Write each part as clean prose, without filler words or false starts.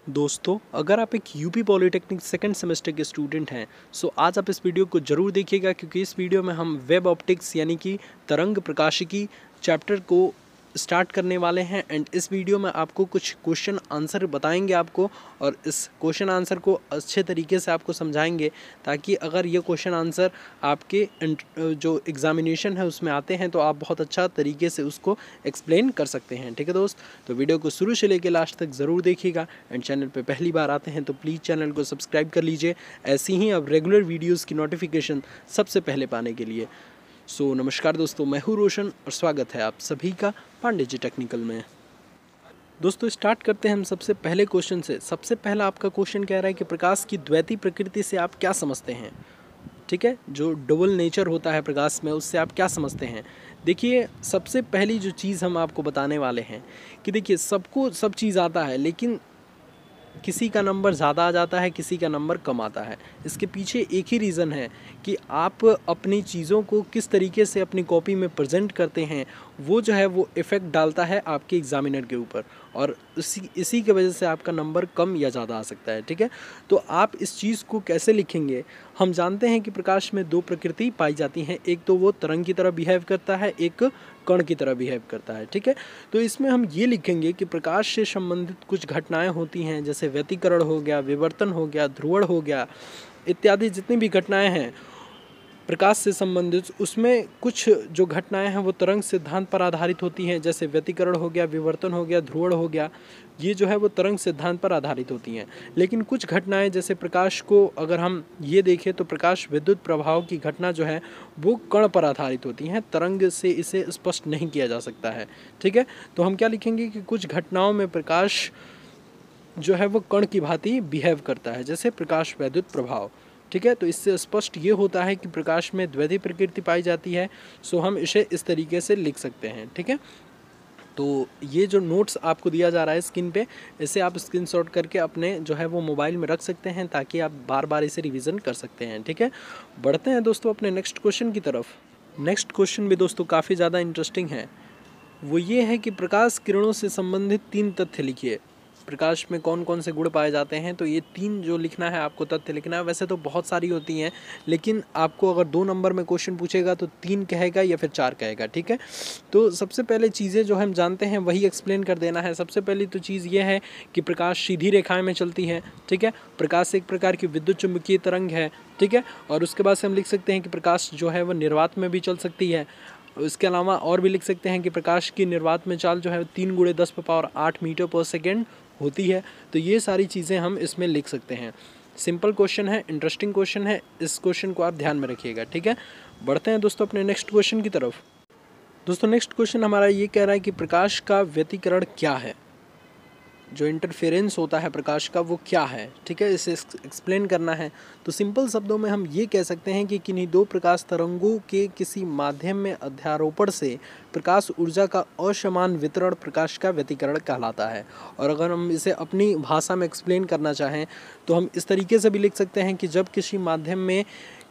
दोस्तों, अगर आप एक यूपी पॉलिटेक्निक सेकंड सेमेस्टर के स्टूडेंट हैं सो आज आप इस वीडियो को ज़रूर देखिएगा, क्योंकि इस वीडियो में हम वेब ऑप्टिक्स यानी कि तरंग प्रकाशिकी चैप्टर को स्टार्ट करने वाले हैं। एंड इस वीडियो में आपको कुछ क्वेश्चन आंसर बताएंगे आपको, और इस क्वेश्चन आंसर को अच्छे तरीके से आपको समझाएंगे, ताकि अगर ये क्वेश्चन आंसर आपके जो एग्जामिनेशन है उसमें आते हैं तो आप बहुत अच्छा तरीके से उसको एक्सप्लेन कर सकते हैं। ठीक है दोस्त, तो वीडियो को शुरू से लेकर लास्ट तक ज़रूर देखिएगा। एंड चैनल पे पहली बार आते हैं तो प्लीज़ चैनल को सब्सक्राइब कर लीजिए, ऐसी ही अब रेगुलर वीडियोज़ की नोटिफिकेशन सबसे पहले पाने के लिए। नमस्कार दोस्तों, मैं हूँ रोशन और स्वागत है आप सभी का पांडे जी टेक्निकल में। दोस्तों स्टार्ट करते हैं हम सबसे पहले क्वेश्चन से। सबसे पहला आपका क्वेश्चन कह रहा है कि प्रकाश की द्वैती प्रकृति से आप क्या समझते हैं। ठीक है, जो डबल नेचर होता है प्रकाश में, उससे आप क्या समझते हैं। देखिए, सबसे पहली जो चीज़ हम आपको बताने वाले हैं कि देखिए, सबको सब चीज़ आता है, लेकिन किसी का नंबर ज़्यादा आ जाता है, किसी का नंबर कम आता है। इसके पीछे एक ही रीज़न है कि आप अपनी चीज़ों को किस तरीके से अपनी कॉपी में प्रेजेंट करते हैं, वो जो है वो इफ़ेक्ट डालता है आपके एग्ज़ामिनर के ऊपर, और इसी की वजह से आपका नंबर कम या ज़्यादा आ सकता है। ठीक है, तो आप इस चीज़ को कैसे लिखेंगे। हम जानते हैं कि प्रकाश में दो प्रकृति पाई जाती हैं, एक तो वो तरंग की तरह बिहेव करता है, एक कण की तरह बिहेव करता है। ठीक है, तो इसमें हम ये लिखेंगे कि प्रकाश से संबंधित कुछ घटनाएं होती हैं, जैसे व्यतिकरण हो गया, विवर्तन हो गया, ध्रुवण हो गया, इत्यादि जितनी भी घटनाएं हैं प्रकाश से संबंधित, उसमें कुछ जो घटनाएं हैं वो तरंग सिद्धांत पर आधारित होती हैं। जैसे व्यतिकरण हो गया, विवर्तन हो गया, ध्रुवण हो गया, ये जो है वो तरंग सिद्धांत पर आधारित होती हैं। लेकिन कुछ घटनाएं, जैसे प्रकाश को अगर हम ये देखें तो प्रकाश विद्युत प्रभाव की घटना जो है वो कण पर आधारित होती हैं, तरंग से इसे स्पष्ट नहीं किया जा सकता है। ठीक है, तो हम क्या लिखेंगे कि कुछ घटनाओं में प्रकाश जो है वो कण की भांति बिहेव करता है, जैसे प्रकाश वैद्युत प्रभाव। ठीक है, तो इससे स्पष्ट ये होता है कि प्रकाश में द्वैती प्रकृति पाई जाती है। सो हम इसे इस तरीके से लिख सकते हैं। ठीक है, तो ये जो नोट्स आपको दिया जा रहा है स्क्रीन पे, इसे आप स्क्रीनशॉट करके अपने जो है वो मोबाइल में रख सकते हैं, ताकि आप बार बार इसे रिवीजन कर सकते हैं। ठीक है, बढ़ते हैं दोस्तों अपने नेक्स्ट क्वेश्चन की तरफ। नेक्स्ट क्वेश्चन भी दोस्तों काफ़ी ज़्यादा इंटरेस्टिंग है। वो ये है कि प्रकाश किरणों से संबंधित 3 तथ्य लिखिए। प्रकाश में कौन कौन से गुण पाए जाते हैं, तो ये 3 जो लिखना है आपको, तथ्य लिखना है। वैसे तो बहुत सारी होती हैं, लेकिन आपको अगर 2 नंबर में क्वेश्चन पूछेगा तो 3 कहेगा या फिर 4 कहेगा। ठीक है, तो सबसे पहले चीज़ें जो हम जानते हैं वही एक्सप्लेन कर देना है। सबसे पहली तो चीज़ ये है कि प्रकाश सीधी रेखाएँ में चलती है। ठीक है, प्रकाश एक प्रकार की विद्युत चुम्बकीय तरंग है। ठीक है, और उसके बाद से हम लिख सकते हैं कि प्रकाश जो है वह निर्वात में भी चल सकती है। इसके अलावा और भी लिख सकते हैं कि प्रकाश की निर्वात में चाल जो है 3 × 10⁸ मीटर पर सेकेंड होती है। तो ये सारी चीज़ें हम इसमें लिख सकते हैं। सिंपल क्वेश्चन है, इंटरेस्टिंग क्वेश्चन है, इस क्वेश्चन को आप ध्यान में रखिएगा। ठीक है, बढ़ते हैं दोस्तों अपने नेक्स्ट क्वेश्चन की तरफ। दोस्तों नेक्स्ट क्वेश्चन हमारा ये कह रहा है कि प्रकाश का व्यतिकरण क्या है, जो इंटरफेरेंस होता है प्रकाश का वो क्या है। ठीक है, इसे एक्सप्लेन करना है। तो सिंपल शब्दों में हम ये कह सकते हैं कि किन्हीं दो प्रकाश तरंगों के किसी माध्यम में अध्यारोपण से प्रकाश ऊर्जा का असमान वितरण प्रकाश का व्यतिकरण कहलाता है। और अगर हम इसे अपनी भाषा में एक्सप्लेन करना चाहें तो हम इस तरीके से भी लिख सकते हैं कि जब किसी माध्यम में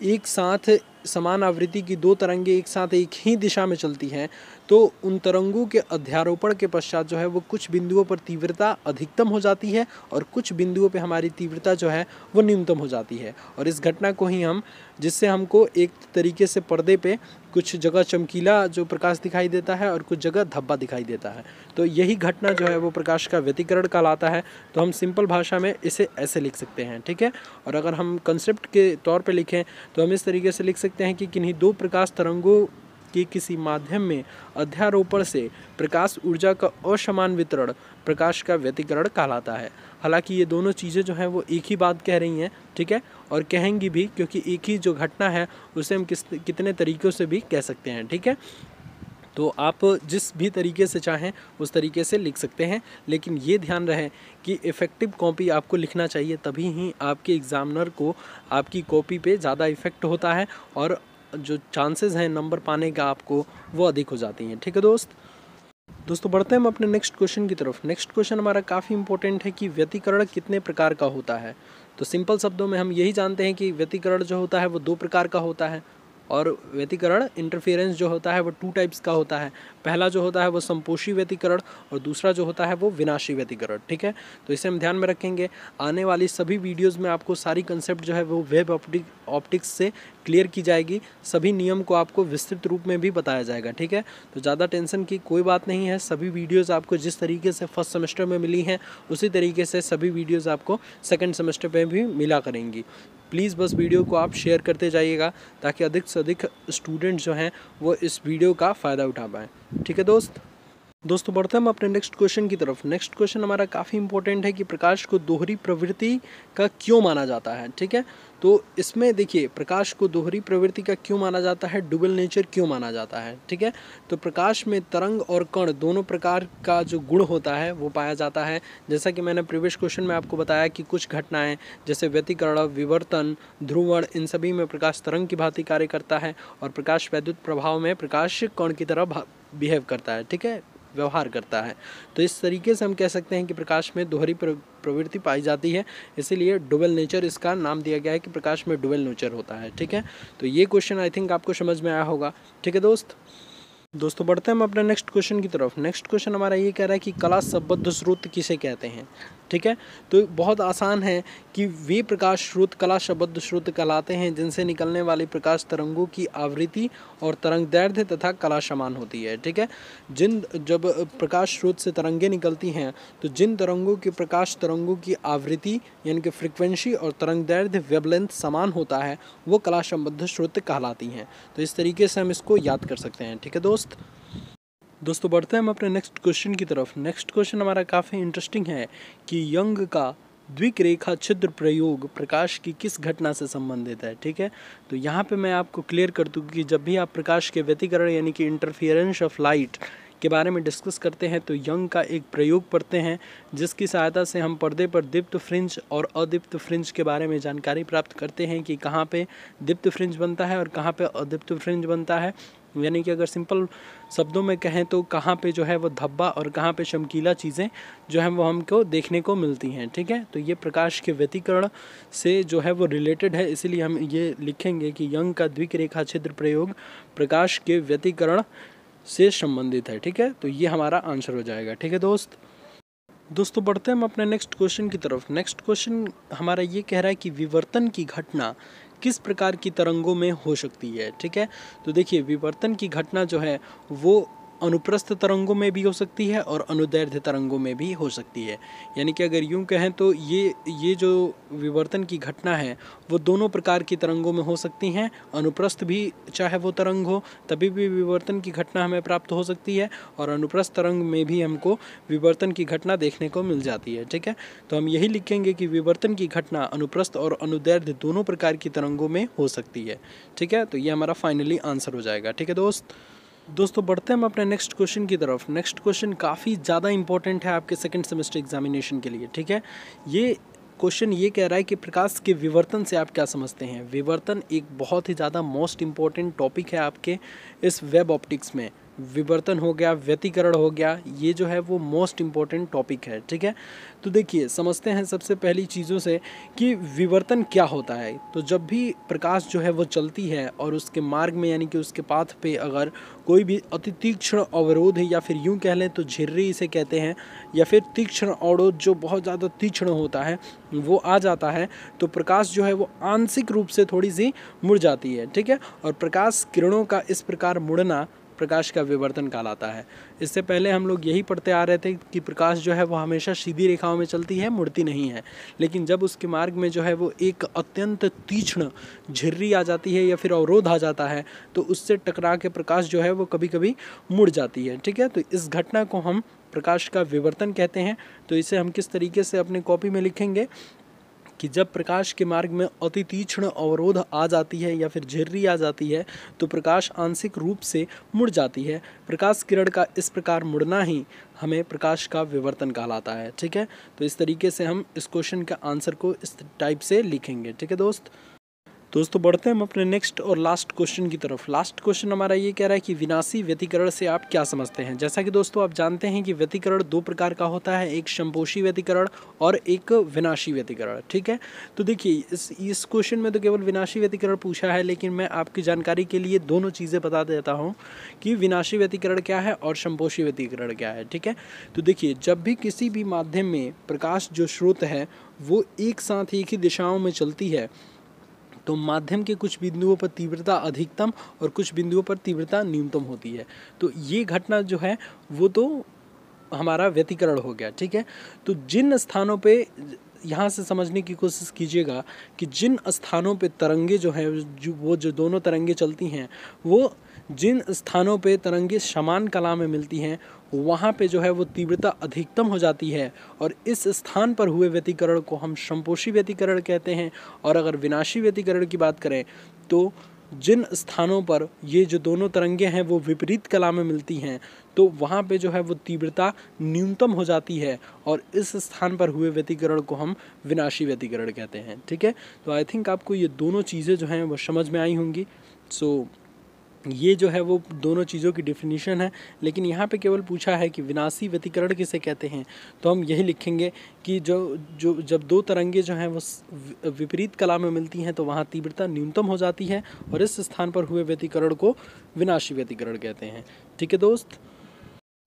एक साथ समान आवृत्ति की 2 तरंगें एक साथ एक ही दिशा में चलती हैं, तो उन तरंगों के अध्यारोपण के पश्चात जो है वो कुछ बिंदुओं पर तीव्रता अधिकतम हो जाती है, और कुछ बिंदुओं पे हमारी तीव्रता जो है वो न्यूनतम हो जाती है। और इस घटना को ही हम, जिससे हमको एक तरीके से पर्दे पे कुछ जगह चमकीला जो प्रकाश दिखाई देता है और कुछ जगह धब्बा दिखाई देता है, तो यही घटना जो है वो प्रकाश का व्यतिकरण कहलाता है। तो हम सिंपल भाषा में इसे ऐसे लिख सकते हैं। ठीक है, और अगर हम कंसेप्ट के तौर पे लिखें तो हम इस तरीके से लिख सकते हैं कि किन्हीं 2 प्रकाश तरंगों के किसी माध्यम में अध्यारोपण से प्रकाश ऊर्जा का असमान वितरण प्रकाश का व्यतिकरण कहलाता है। हालांकि ये दोनों चीज़ें जो हैं वो एक ही बात कह रही हैं। ठीक है, और कहेंगी भी, क्योंकि एक ही जो घटना है उसे हम कितने तरीक़ों से भी कह सकते हैं। ठीक है, तो आप जिस भी तरीके से चाहें उस तरीके से लिख सकते हैं, लेकिन ये ध्यान रहे कि इफ़ेक्टिव कॉपी आपको लिखना चाहिए, तभी ही आपके एग्ज़ामिनर को आपकी कॉपी पे ज़्यादा इफ़ेक्ट होता है, और जो चांसेस हैं नंबर पाने का आपको वो अधिक हो जाती हैं। ठीक है दोस्तों बढ़ते हैं हम अपने नेक्स्ट क्वेश्चन की तरफ। नेक्स्ट क्वेश्चन हमारा काफ़ी इंपॉर्टेंट है कि व्यतिकरण कितने प्रकार का होता है। तो सिंपल शब्दों में हम यही जानते हैं कि व्यतिकरण जो होता है वो 2 प्रकार का होता है, और व्यतिकरण इंटरफेरेंस जो होता है वो 2 टाइप्स का होता है। पहला जो होता है वो संपोषी व्यतिकरण और दूसरा जो होता है वो विनाशी व्यतिकरण। ठीक है, तो इसे हम ध्यान में रखेंगे। आने वाली सभी वीडियोज़ में आपको सारी कंसेप्ट जो है वो वेब ऑप्टिक्स से क्लियर की जाएगी, सभी नियम को आपको विस्तृत रूप में भी बताया जाएगा। ठीक है, तो ज़्यादा टेंशन की कोई बात नहीं है। सभी वीडियोज़ आपको जिस तरीके से फर्स्ट सेमेस्टर में मिली हैं उसी तरीके से सभी वीडियोज़ आपको सेकंड सेमेस्टर में भी मिला करेंगी। प्लीज़ बस वीडियो को आप शेयर करते जाइएगा ताकि अधिक से अधिक स्टूडेंट जो हैं वो इस वीडियो का फ़ायदा उठा पाएँ। ठीक है दोस्तों बढ़ते हैं हम अपने नेक्स्ट क्वेश्चन की तरफ। नेक्स्ट क्वेश्चन हमारा काफ़ी इंपॉर्टेंट है कि प्रकाश को दोहरी प्रवृत्ति का क्यों माना जाता है। ठीक है, तो इसमें देखिए प्रकाश को दोहरी प्रवृत्ति का क्यों माना जाता है, डुअल नेचर क्यों माना जाता है। ठीक है, तो प्रकाश में तरंग और कण दोनों प्रकार का जो गुण होता है वो पाया जाता है। जैसा कि मैंने प्रीवियस क्वेश्चन में आपको बताया कि कुछ घटनाएं जैसे व्यतिकरण, विवर्तन, ध्रुवण, इन सभी में प्रकाश तरंग की भांति कार्य करता है और प्रकाश वैद्युत प्रभाव में प्रकाश कण की तरह बिहेव करता है। ठीक है, व्यवहार करता है। तो इस तरीके से हम कह सकते हैं कि प्रकाश में दोहरी प्रवृत्ति पाई जाती है, इसीलिए डुअल नेचर इसका नाम दिया गया है कि प्रकाश में डुअल नेचर होता है। ठीक है, तो ये क्वेश्चन आई थिंक आपको समझ में आया होगा। ठीक है दोस्तों बढ़ते हैं हम अपने नेक्स्ट क्वेश्चन की तरफ। नेक्स्ट क्वेश्चन हमारा ये कह रहा है कि कला संबद्ध स्रोत किसे कहते हैं। ठीक है, तो बहुत आसान है कि वे प्रकाश स्रोत कला संबद्ध स्रोत कहलाते हैं जिनसे निकलने वाली प्रकाश तरंगों की आवृत्ति और तरंगदैर्घ्य तथा कला समान होती है। ठीक है, जब प्रकाश स्रोत से तरंगें निकलती हैं तो जिन तरंगों की प्रकाश तरंगों की आवृत्ति यानी कि फ्रिक्वेंसी और तरंगदैर्घ्य वेवलेंथ समान होता है वो कला संबद्ध स्रोत कहलाती हैं। तो इस तरीके से हम इसको याद कर सकते हैं। ठीक है दोस्तों बढ़ते हैं हम अपने नेक्स्ट क्वेश्चन की तरफ। नेक्स्ट क्वेश्चन हमारा काफ़ी इंटरेस्टिंग है कि यंग का द्विरेखा छिद्र प्रयोग प्रकाश की किस घटना से संबंधित है। ठीक है, तो यहाँ पे मैं आपको क्लियर कर दूँ कि जब भी आप प्रकाश के व्यतिकरण यानी कि इंटरफियरेंस ऑफ लाइट के बारे में डिस्कस करते हैं तो यंग का एक प्रयोग पढ़ते हैं जिसकी सहायता से हम पर्दे पर दीप्त फ्रिंज और अदीप्त फ्रिंज के बारे में जानकारी प्राप्त करते हैं कि कहाँ पे दीप्त फ्रिंज बनता है और कहाँ पे अदीप्त फ्रिंज बनता है। यानी कि अगर सिंपल शब्दों में कहें तो कहाँ पे जो है वो धब्बा और कहाँ पे चमकीला चीज़ें जो है वो हमको देखने को मिलती हैं। ठीक है, तो ये प्रकाश के व्यतिकरण से जो है वो रिलेटेड है, इसीलिए हम ये लिखेंगे कि यंग का द्विरेखा छिद्र प्रयोग प्रकाश के व्यतिकरण से संबंधित है। ठीक है, तो ये हमारा आंसर हो जाएगा। ठीक है दोस्तों बढ़ते हैं हम अपने नेक्स्ट क्वेश्चन की तरफ। नेक्स्ट क्वेश्चन हमारा ये कह रहा है कि विवर्तन की घटना किस प्रकार की तरंगों में हो सकती है। ठीक है, तो देखिए विवर्तन की घटना जो है वो अनुप्रस्थ तरंगों में भी हो सकती है और अनुदैर्ध्य तरंगों में भी हो सकती है। यानी कि अगर यूं कहें तो ये जो विवर्तन की घटना है वो दोनों प्रकार की तरंगों में हो सकती हैं। अनुप्रस्थ भी चाहे वो तरंग हो तभी भी विवर्तन की घटना हमें प्राप्त हो सकती है और अनुप्रस्थ तरंग में भी हमको विवर्तन की घटना देखने को मिल जाती है। ठीक है, तो हम यही लिखेंगे कि विवर्तन की घटना अनुप्रस्थ और अनुदैर्ध्य दोनों प्रकार की तरंगों में हो सकती है। ठीक है, तो ये हमारा फाइनली आंसर हो जाएगा। ठीक है दोस्तों बढ़ते हैं हम अपने नेक्स्ट क्वेश्चन की तरफ। नेक्स्ट क्वेश्चन काफ़ी ज़्यादा इंपॉर्टेंट है आपके सेकंड सेमेस्टर एग्जामिनेशन के लिए। ठीक है, ये क्वेश्चन ये कह रहा है कि प्रकाश के विवर्तन से आप क्या समझते हैं। विवर्तन एक बहुत ही ज़्यादा मोस्ट इम्पॉर्टेंट टॉपिक है आपके इस वेब ऑप्टिक्स में। विवर्तन हो गया, व्यतिकरण हो गया, ये जो है वो मोस्ट इम्पॉर्टेंट टॉपिक है। ठीक है, तो देखिए समझते हैं सबसे पहली चीज़ों से कि विवर्तन क्या होता है। तो जब भी प्रकाश जो है वो चलती है और उसके मार्ग में यानी कि उसके पाथ पे अगर कोई भी अति तीक्ष्ण अवरोध है या फिर यूं कह लें तो झिर्री इसे कहते हैं या फिर तीक्ष्ण अवरोध जो बहुत ज़्यादा तीक्ष्ण होता है वो आ जाता है तो प्रकाश जो है वो आंशिक रूप से थोड़ी सी मुड़ जाती है। ठीक है, और प्रकाश किरणों का इस प्रकार मुड़ना प्रकाश का विवर्तन कहलाता है। इससे पहले हम लोग यही पढ़ते आ रहे थे कि प्रकाश जो है वो हमेशा सीधी रेखाओं में चलती है, मुड़ती नहीं है। लेकिन जब उसके मार्ग में जो है वो एक अत्यंत तीक्ष्ण झिर्री आ जाती है या फिर अवरोध आ जाता है तो उससे टकरा के प्रकाश जो है वो कभी कभी मुड़ जाती है। ठीक है, तो इस घटना को हम प्रकाश का विवर्तन कहते हैं। तो इसे हम किस तरीके से अपने कॉपी में लिखेंगे कि जब प्रकाश के मार्ग में अति तीक्ष्ण अवरोध आ जाती है या फिर झिर्री आ जाती है तो प्रकाश आंशिक रूप से मुड़ जाती है। प्रकाश किरण का इस प्रकार मुड़ना ही हमें प्रकाश का विवर्तन कहलाता है। ठीक है, तो इस तरीके से हम इस क्वेश्चन का आंसर को इस टाइप से लिखेंगे। ठीक है दोस्तों बढ़ते हैं हम अपने नेक्स्ट और लास्ट क्वेश्चन की तरफ। लास्ट क्वेश्चन हमारा ये कह रहा है कि विनाशी व्यतिकरण से आप क्या समझते हैं। जैसा कि दोस्तों आप जानते हैं कि व्यतिकरण दो प्रकार का होता है, एक संपोषी व्यतिकरण और एक विनाशी व्यतिकरण। ठीक है, तो देखिए इस क्वेश्चन में तो केवल विनाशी व्यतिकरण पूछा है, लेकिन मैं आपकी जानकारी के लिए दोनों चीज़ें बता देता हूँ कि विनाशी व्यतिकरण क्या है और संपोषी व्यतिकरण क्या है। ठीक है, तो देखिए जब भी किसी भी माध्यम में प्रकाश जो स्रोत है वो एक साथ एक ही दिशाओं में चलती है, तो माध्यम के कुछ बिंदुओं पर तीव्रता अधिकतम और कुछ बिंदुओं पर तीव्रता न्यूनतम होती है। तो ये घटना जो है वो तो हमारा व्यतिकरण हो गया। ठीक है, तो जिन स्थानों पे, यहाँ से समझने की कोशिश कीजिएगा कि जिन स्थानों पे तरंगे जो हैं जो दोनों तरंगे चलती हैं, वो जिन स्थानों पे तरंगे समान कला में मिलती हैं वहाँ पे जो है वो तीव्रता अधिकतम हो जाती है और इस स्थान पर हुए व्यतिकरण को हम संपोषी व्यतिकरण कहते हैं। और अगर विनाशी व्यतिकरण की बात करें तो जिन स्थानों पर ये जो दोनों तरंगे हैं वो विपरीत कला में मिलती हैं, तो वहाँ पे जो है वो तीव्रता न्यूनतम हो जाती है और इस स्थान पर हुए व्यतिकरण को हम विनाशी व्यतिकरण कहते हैं। ठीक है, तो आई थिंक आपको ये दोनों चीज़ें जो हैं वो समझ में आई होंगी। सो ये जो है वो दोनों चीज़ों की डेफिनेशन है, लेकिन यहाँ पे केवल पूछा है कि विनाशी व्यतिकरण किसे कहते हैं, तो हम यही लिखेंगे कि जब दो तरंगे जो हैं वो विपरीत कला में मिलती हैं तो वहाँ तीव्रता न्यूनतम हो जाती है और इस स्थान पर हुए व्यतिकरण को विनाशी व्यतिकरण कहते हैं। ठीक है दोस्त,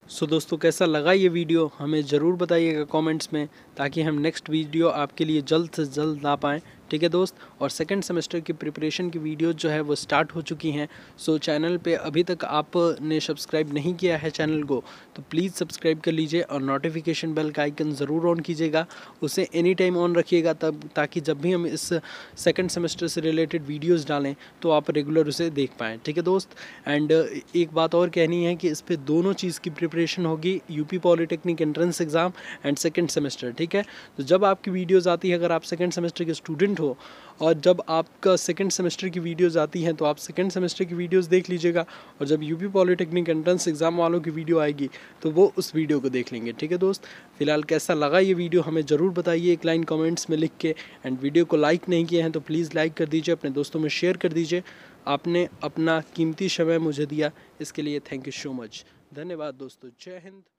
सो दोस्तों कैसा लगा ये वीडियो हमें ज़रूर बताइएगा कमेंट्स में, ताकि हम नेक्स्ट वीडियो आपके लिए जल्द से जल्द ला पाएँ। ठीक है दोस्त, और सेकंड सेमेस्टर की प्रिपरेशन की वीडियो जो है वो स्टार्ट हो चुकी हैं। सो चैनल पे अभी तक आपने सब्सक्राइब नहीं किया है चैनल को तो प्लीज़ सब्सक्राइब कर लीजिए और नोटिफिकेशन बेल का आइकन ज़रूर ऑन कीजिएगा, उसे एनी टाइम ऑन रखिएगा तब ताकि जब भी हम इस सेकंड सेमेस्टर से रिलेटेड वीडियोज़ डालें तो आप रेगुलर उसे देख पाएँ। ठीक है दोस्त, एंड एक बात और कहनी है कि इस पर दोनों चीज़ की प्रिपरेशन होगी, UP polytechnic entrance exam and second semester. ठीक है, तो जब आपकी वीडियोज़ आती है, अगर आप सेकंड सेमेस्टर के स्टूडेंट हो और जब आपका सेकंड सेमेस्टर की वीडियोस आती हैं तो आप सेकंड सेमेस्टर की वीडियोस देख लीजिएगा, और जब यूपी पॉलिटेक्निक एंट्रेंस एग्ज़ाम वालों की वीडियो आएगी तो वो उस वीडियो को देख लेंगे। ठीक है दोस्त, फिलहाल कैसा लगा ये वीडियो हमें ज़रूर बताइए एक लाइन कमेंट्स में लिख के, एंड वीडियो को लाइक नहीं किए हैं तो प्लीज़ लाइक कर दीजिए, अपने दोस्तों में शेयर कर दीजिए। आपने अपना कीमती समय मुझे दिया, इसके लिए थैंक यू सो मच। धन्यवाद दोस्तों, जय हिंद।